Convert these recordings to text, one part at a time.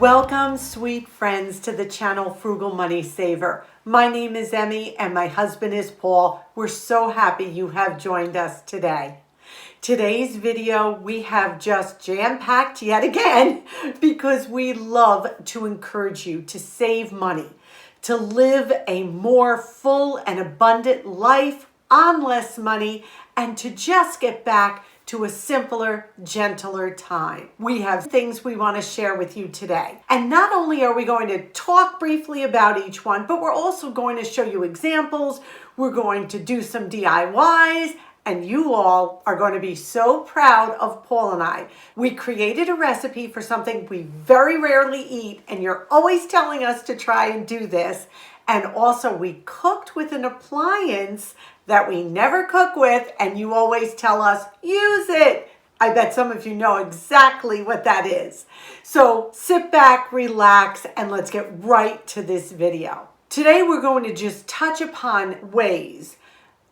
Welcome, sweet friends, to the channel Frugal Money Saver. My name is Emmy and my husband is Paul. We're so happy you have joined us today. Today's video we have just jam-packed yet again because we love to encourage you to save money, to live a more full and abundant life on less money, and to just get back to a simpler, gentler time. We have things we want to share with you today. And not only are we going to talk briefly about each one, but we're also going to show you examples. We're going to do some DIYs, and you all are going to be so proud of Paul and I. We created a recipe for something we very rarely eat, and you're always telling us to try and do this. And also we cooked with an appliance that we never cook with, and you always tell us, use it. I bet some of you know exactly what that is. So sit back, relax, and let's get right to this video. Today we're going to just touch upon ways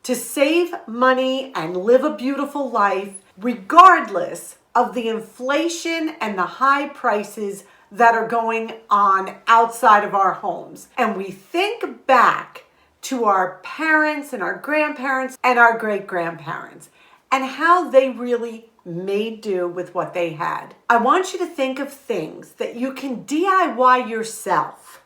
to save money and live a beautiful life, regardless of the inflation and the high prices that are going on outside of our homes. And we think back to our parents and our grandparents and our great-grandparents and how they really made do with what they had. I want you to think of things that you can DIY yourself.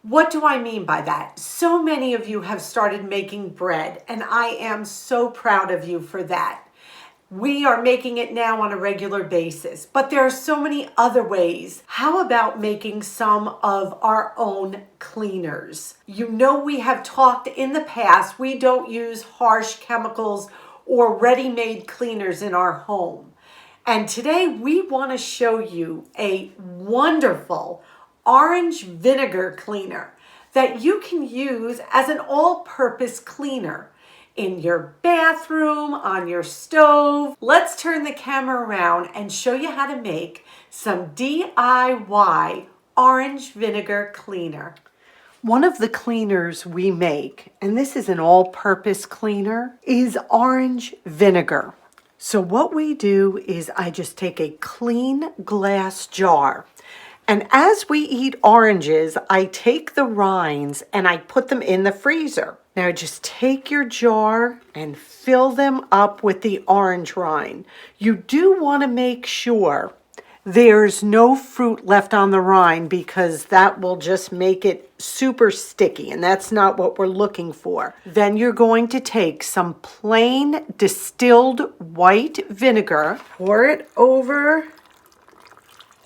What do I mean by that? So many of you have started making bread, and I am so proud of you for that. We are making it now on a regular basis, but there are so many other ways. How about making some of our own cleaners? You know, we have talked in the past, we don't use harsh chemicals or ready-made cleaners in our home. And today we want to show you a wonderful orange vinegar cleaner that you can use as an all-purpose cleaner in your bathroom, on your stove. Let's turn the camera around and show you how to make some DIY orange vinegar cleaner. One of the cleaners we make, and this is an all-purpose cleaner, is orange vinegar. So what we do is I just take a clean glass jar, and as we eat oranges, I take the rinds and I put them in the freezer. Now just take your jar and fill them up with the orange rind. You do want to make sure there's no fruit left on the rind because that will just make it super sticky, and that's not what we're looking for. Then you're going to take some plain distilled white vinegar, pour it over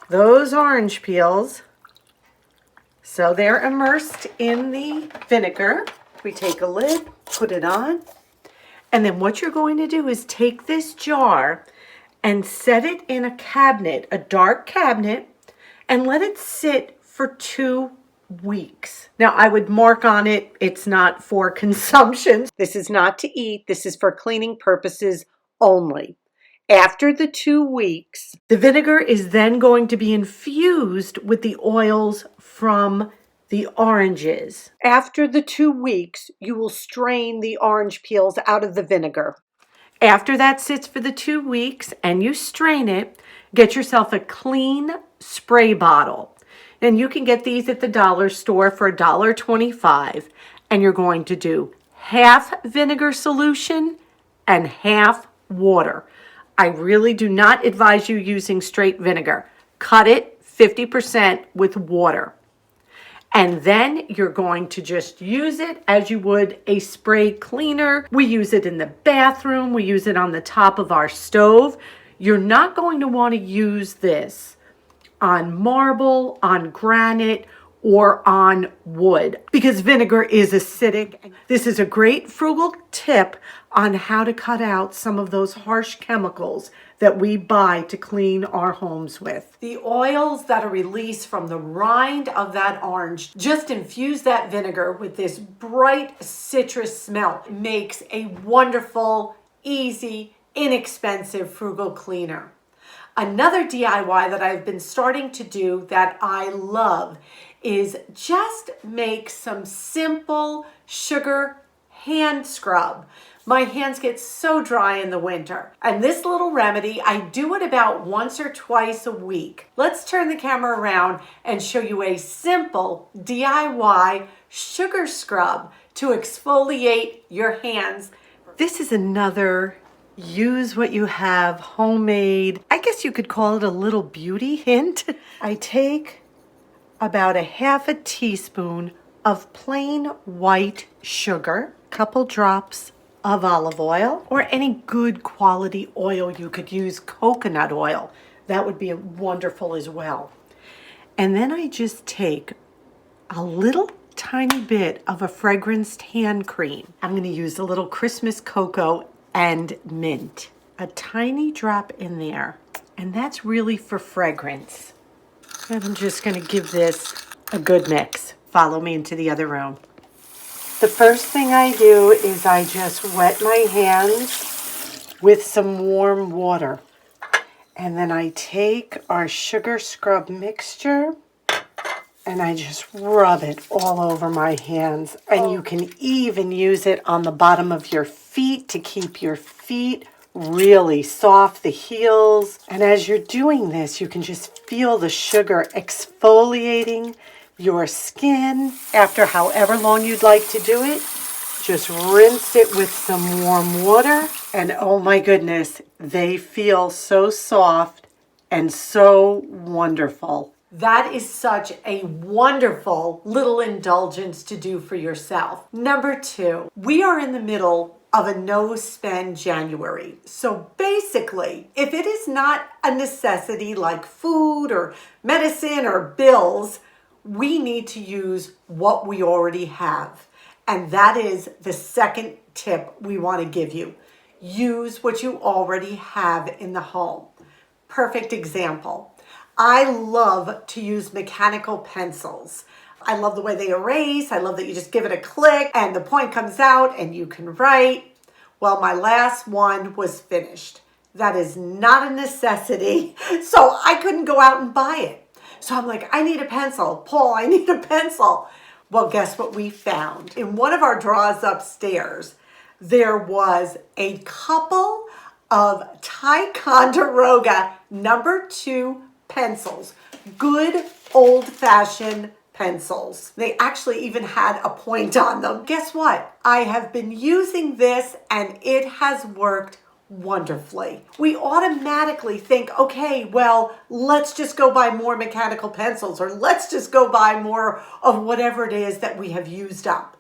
those orange peels so they're immersed in the vinegar. We take a lid, put it on, and then what you're going to do is take this jar and set it in a cabinet, a dark cabinet, and let it sit for 2 weeks. Now, I would mark on it, it's not for consumption. This is not to eat. This is for cleaning purposes only. After the 2 weeks, the vinegar is then going to be infused with the oils from the oranges. After the 2 weeks, you will strain the orange peels out of the vinegar. After that sits for the 2 weeks and you strain it, get yourself a clean spray bottle. And you can get these at the dollar store for $1.25. And you're going to do half vinegar solution and half water. I really do not advise you using straight vinegar. Cut it 50% with water. And then you're going to just use it as you would a spray cleaner. We use it in the bathroom. We use it on the top of our stove. You're not going to want to use this on marble, on granite, or on wood because vinegar is acidic. This is a great frugal tip on how to cut out some of those harsh chemicals that we buy to clean our homes with. The oils that are released from the rind of that orange, just infuse that vinegar with this bright citrus smell. It makes a wonderful, easy, inexpensive frugal cleaner. Another DIY that I've been starting to do that I love is just make some simple sugar hand scrub. My hands get so dry in the winter. And this little remedy, I do it about once or twice a week. Let's turn the camera around and show you a simple DIY sugar scrub to exfoliate your hands. This is another use what you have homemade. I guess you could call it a little beauty hint. I take about a half a teaspoon of plain white sugar, couple drops of olive oil, or any good quality oil. You could use coconut oil. That would be wonderful as well. And then I just take a little tiny bit of a fragranced hand cream. I'm going to use a little Christmas cocoa and mint. A tiny drop in there. And that's really for fragrance. And I'm just going to give this a good mix. Follow me into the other room. The first thing I do is I just wet my hands with some warm water. And then I take our sugar scrub mixture and I just rub it all over my hands. And you can even use it on the bottom of your feet to keep your feet really soft, the heels. And as you're doing this, you can just feel the sugar exfoliating your skin. After however long you'd like to do it, just rinse it with some warm water. And oh my goodness, they feel so soft and so wonderful. That is such a wonderful little indulgence to do for yourself. Number 2, we are in the middle of a no-spend January. So basically, if it is not a necessity like food or medicine or bills, we need to use what we already have. And that is the second tip we want to give you. Use what you already have in the home. Perfect example. I love to use mechanical pencils. I love the way they erase. I love that you just give it a click and the point comes out and you can write. Well, my last one was finished. That is not a necessity, so I couldn't go out and buy it. So I'm like, I need a pencil. Paul, I need a pencil. Well, guess what we found? In one of our drawers upstairs, there was a couple of Ticonderoga number 2 pencils. Good old-fashioned pencils. They actually even had a point on them. Guess what? I have been using this and it has worked wonderfully. We automatically think, okay, well, let's just go buy more mechanical pencils or let's just go buy more of whatever it is that we have used up.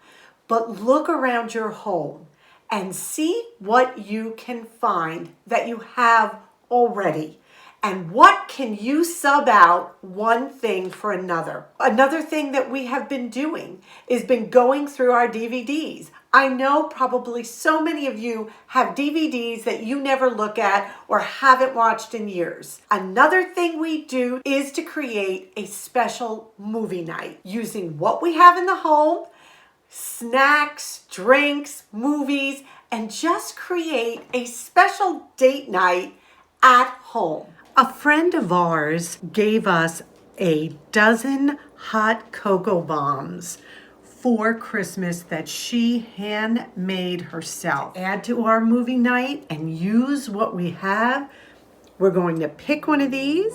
But look around your home and see what you can find that you have already. And what can you sub out one thing for another? Another thing that we have been doing is been going through our DVDs. I know probably so many of you have DVDs that you never look at or haven't watched in years. Another thing we do is to create a special movie night using what we have in the home, snacks, drinks, movies, and just create a special date night at home. A friend of ours gave us a dozen hot cocoa bombs for Christmas that she handmade herself. Add to our movie night and use what we have. We're going to pick one of these.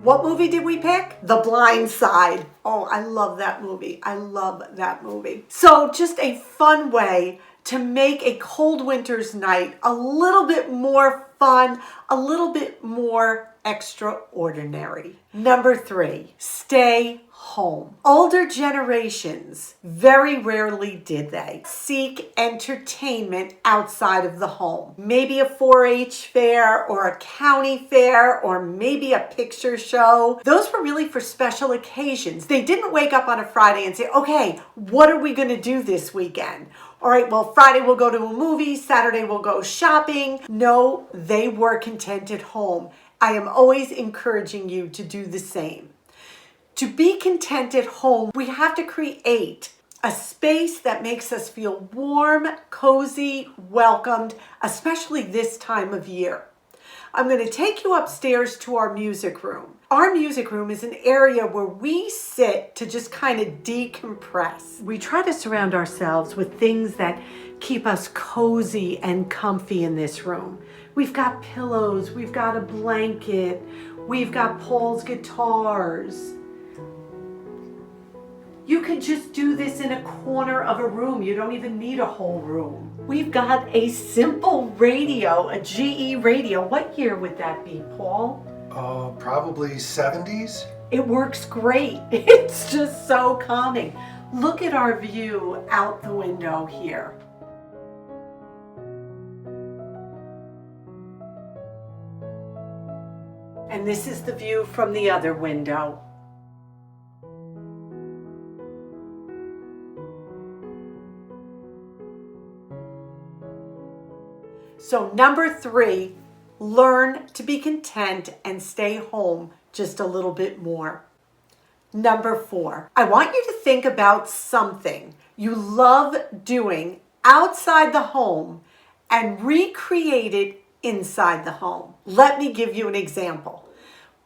What movie did we pick? The Blind Side. Oh, I love that movie. I love that movie. So just a fun way to make a cold winter's night a little bit more fun, a little bit more extraordinary. Number 3, stay home. Older generations very rarely did they seek entertainment outside of the home. Maybe a 4-H fair or a county fair or maybe a picture show. Those were really for special occasions. They didn't wake up on a Friday and say, okay, what are we going to do this weekend? All right, well, Friday we'll go to a movie, Saturday we'll go shopping. No, they were content at home. I am always encouraging you to do the same. To be content at home, we have to create a space that makes us feel warm, cozy, welcomed, especially this time of year. I'm going to take you upstairs to our music room. Our music room is an area where we sit to just kind of decompress. We try to surround ourselves with things that keep us cozy and comfy in this room. We've got pillows, we've got a blanket, we've got Paul's guitars. You can just do this in a corner of a room. You don't even need a whole room. We've got a simple radio, a GE radio. What year would that be, Paul? Probably 70s. It works great. It's just so calming. Look at our view out the window here. And this is the view from the other window. So number 3, learn to be content and stay home just a little bit more. Number 4, I want you to think about something you love doing outside the home and recreate it inside the home. Let me give you an example.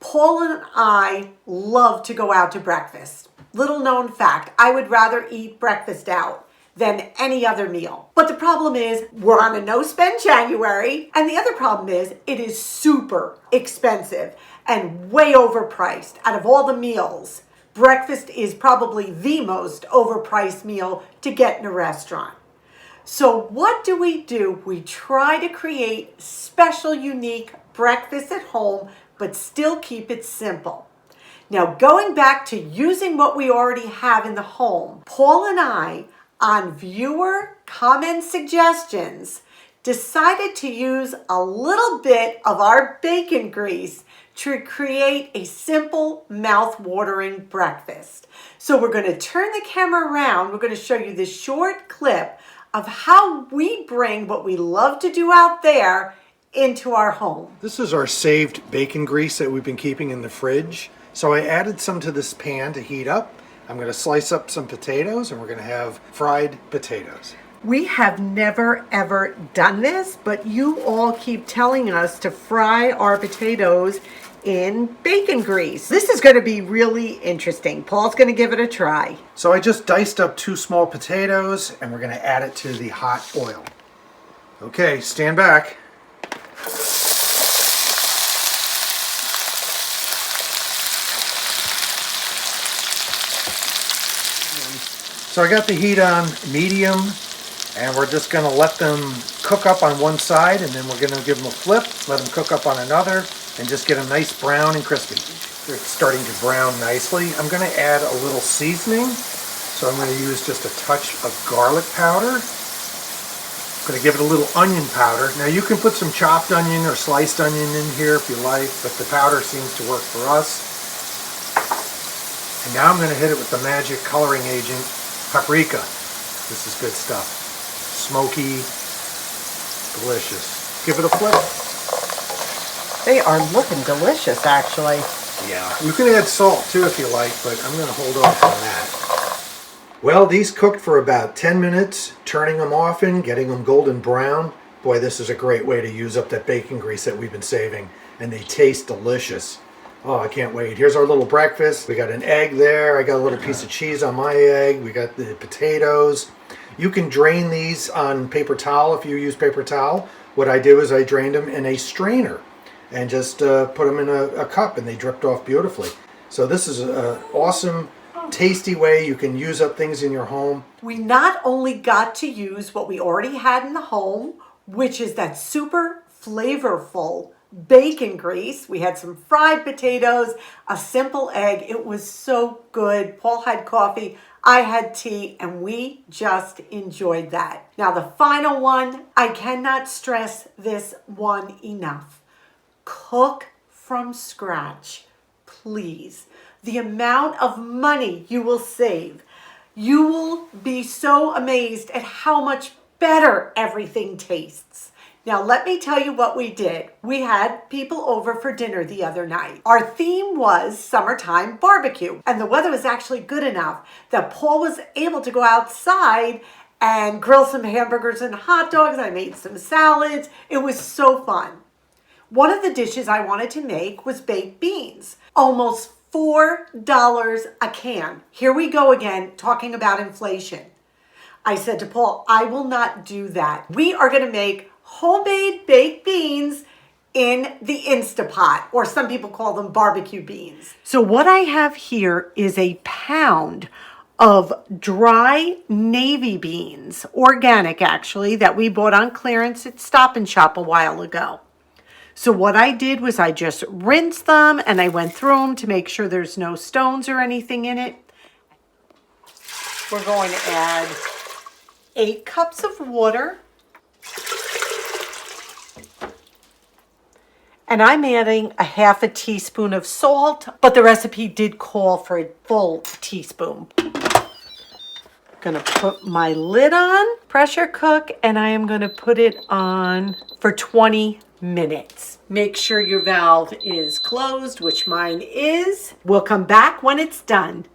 Paul and I love to go out to breakfast. Little known fact, I would rather eat breakfast out than any other meal. But the problem is we're on a no-spend January, and the other problem is it is super expensive and way overpriced. Out of all the meals, breakfast is probably the most overpriced meal to get in a restaurant. So what do? We try to create special, unique breakfast at home, but still keep it simple. Now, going back to using what we already have in the home, Paul and I, on viewer comment suggestions, decided to use a little bit of our bacon grease to create a simple, mouth-watering breakfast. So we're going to turn the camera around. We're going to show you this short clip of how we bring what we love to do out there into our home. This is our saved bacon grease that we've been keeping in the fridge. So I added some to this pan to heat up. I'm going to slice up some potatoes and we're going to have fried potatoes. We have never ever done this, but you all keep telling us to fry our potatoes in bacon grease. This is going to be really interesting. Paul's going to give it a try. So I just diced up 2 small potatoes and we're going to add it to the hot oil. Okay, stand back. So I got the heat on medium, and we're just going to let them cook up on one side, and then we're going to give them a flip, let them cook up on another, and just get them nice brown and crispy. They're starting to brown nicely. I'm going to add a little seasoning, so I'm going to use just a touch of garlic powder. I'm going to give it a little onion powder. Now you can put some chopped onion or sliced onion in here if you like, but the powder seems to work for us. And now I'm going to hit it with the magic coloring agent, paprika. This is good stuff. Smoky, delicious. Give it a flip. They are looking delicious, actually. Yeah, you can add salt too if you like, but I'm going to hold off on that. Well, these cooked for about 10 minutes, turning them often, getting them golden brown. Boy, this is a great way to use up that bacon grease that we've been saving, and they taste delicious. Oh, I can't wait. Here's our little breakfast. We got an egg there. I got a little piece of cheese on my egg. We got the potatoes. You can drain these on paper towel if you use paper towel. What I do is I drained them in a strainer and just put them in a cup, and they dripped off beautifully. So this is an awesome, tasty way you can use up things in your home. We not only got to use what we already had in the home, which is that super flavorful bacon grease. We had some fried potatoes, a simple egg. It was so good. Paul had coffee, I had tea, and we just enjoyed that. Now the final one, I cannot stress this one enough. Cook from scratch, please. The amount of money you will save. You will be so amazed at how much better everything tastes. Now, let me tell you what we did. We had people over for dinner the other night. Our theme was summertime barbecue, and the weather was actually good enough that Paul was able to go outside and grill some hamburgers and hot dogs. I made some salads. It was so fun. One of the dishes I wanted to make was baked beans. Almost $4 a can. Here we go again, talking about inflation. I said to Paul, I will not do that. We are going to make homemade baked beans in the InstaPot, or some people call them barbecue beans. So what I have here is a pound of dry navy beans, organic actually, that we bought on clearance at Stop and Shop a while ago. So what I did was I just rinsed them and I went through them to make sure there's no stones or anything in it. We're going to add 8 cups of water. And I'm adding a half a teaspoon of salt, but the recipe did call for a full teaspoon. Gonna put my lid on, pressure cook, and I am gonna put it on for 20 minutes. Make sure your valve is closed, which mine is. We'll come back when it's done.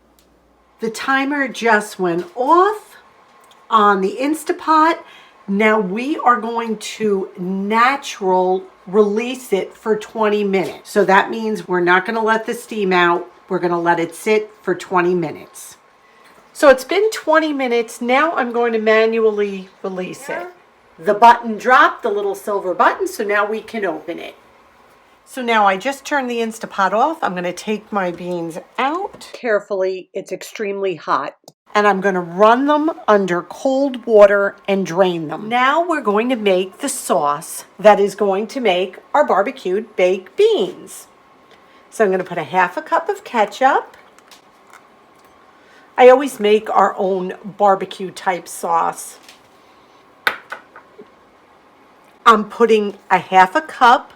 The timer just went off on the InstaPot. Now we are going to natural release it for 20 minutes. So that means we're not going to let the steam out. We're going to let it sit for 20 minutes. So it's been 20 minutes. Now I'm going to manually release it. The button dropped, the little silver button, so now we can open it. So now I just turned the InstaPot off. I'm going to take my beans out carefully. It's extremely hot. And I'm going to run them under cold water and drain them. Now we're going to make the sauce that is going to make our barbecued baked beans. So I'm going to put a half a cup of ketchup. I always make our own barbecue type sauce. I'm putting a half a cup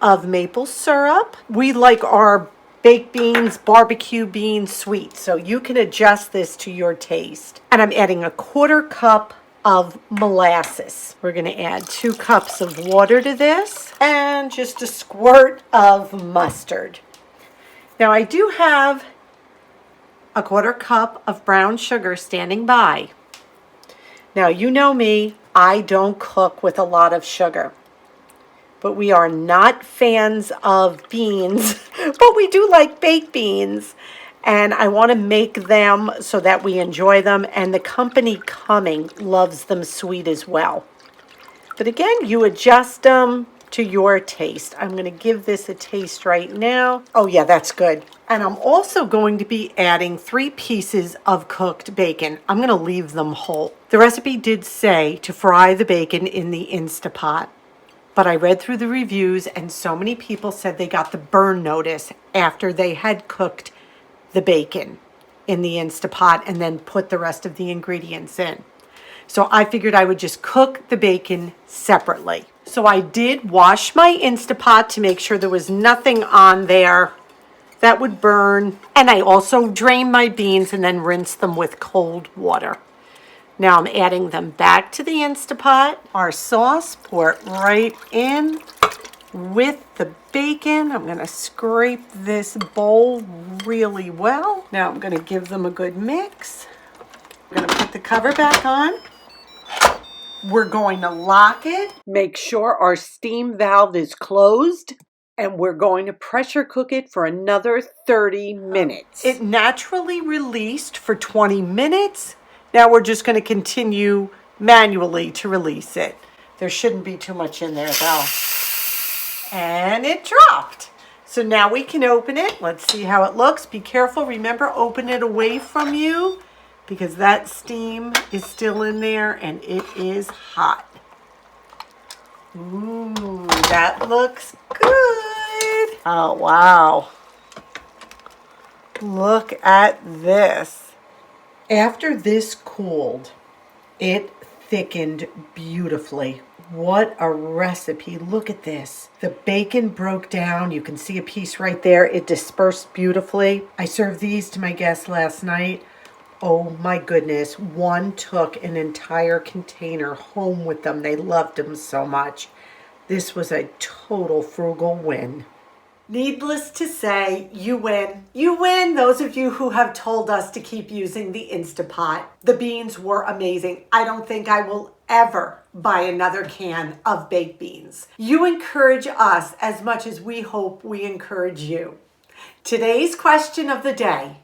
of maple syrup. We like our baked beans, barbecue beans sweet, so you can adjust this to your taste. And I'm adding a 1/4 cup of molasses. We're going to add 2 cups of water to this and just a squirt of mustard. Now I do have a 1/4 cup of brown sugar standing by. Now you know me, I don't cook with a lot of sugar. But we are not fans of beans, but we do like baked beans. And I want to make them so that we enjoy them. And the company coming loves them sweet as well. But again, you adjust them to your taste. I'm going to give this a taste right now. Oh yeah, that's good. And I'm also going to be adding 3 pieces of cooked bacon. I'm going to leave them whole. The recipe did say to fry the bacon in the InstaPot. But I read through the reviews and so many people said they got the burn notice after they had cooked the bacon in the InstaPot and then put the rest of the ingredients in. So I figured I would just cook the bacon separately. So I did wash my InstaPot to make sure there was nothing on there that would burn. And I also drained my beans and then rinsed them with cold water. Now I'm adding them back to the InstaPot. Our sauce, pour it right in with the bacon. I'm going to scrape this bowl really well. Now I'm going to give them a good mix. I'm going to put the cover back on. We're going to lock it. Make sure our steam valve is closed. And we're going to pressure cook it for another 30 minutes. It naturally released for 20 minutes. Now we're just going to continue manually to release it. There shouldn't be too much in there though. And it dropped. So now we can open it. Let's see how it looks. Be careful. Remember, open it away from you because that steam is still in there and it is hot. Ooh, that looks good. Oh, wow. Look at this. After this cooled, it thickened beautifully. What a recipe. Look at this. The bacon broke down. You can see a piece right there. It dispersed beautifully. I served these to my guests last night. Oh my goodness. One took an entire container home with them. They loved them so much. This was a total frugal win. Needless to say, you win. You win, those of you who have told us to keep using the InstaPot. The beans were amazing. I don't think I will ever buy another can of baked beans. You encourage us as much as we hope we encourage you. Today's question of the day: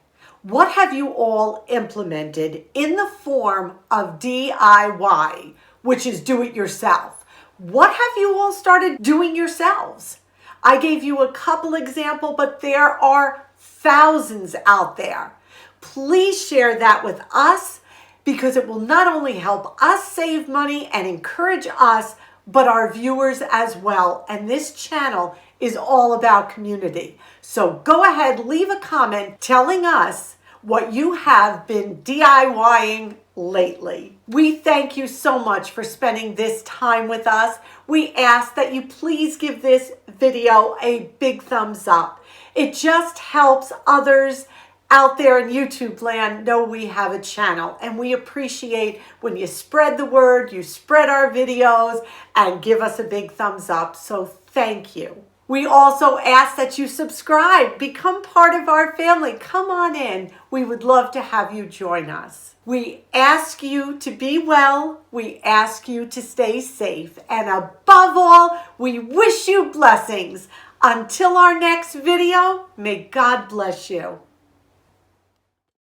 what have you all implemented in the form of DIY, which is do it yourself? What have you all started doing yourselves? I gave you a couple examples, but there are thousands out there. Please share that with us, because it will not only help us save money and encourage us, but our viewers as well. And this channel is all about community. So go ahead, leave a comment telling us what you have been DIYing lately. We thank you so much for spending this time with us. We ask that you please give this video a big thumbs up. It just helps others out there in YouTube land know we have a channel, and we appreciate when you spread the word, you spread our videos, and give us a big thumbs up. So thank you. We also ask that you subscribe, become part of our family. Come on in. We would love to have you join us. We ask you to be well. We ask you to stay safe. And above all, we wish you blessings. Until our next video, may God bless you.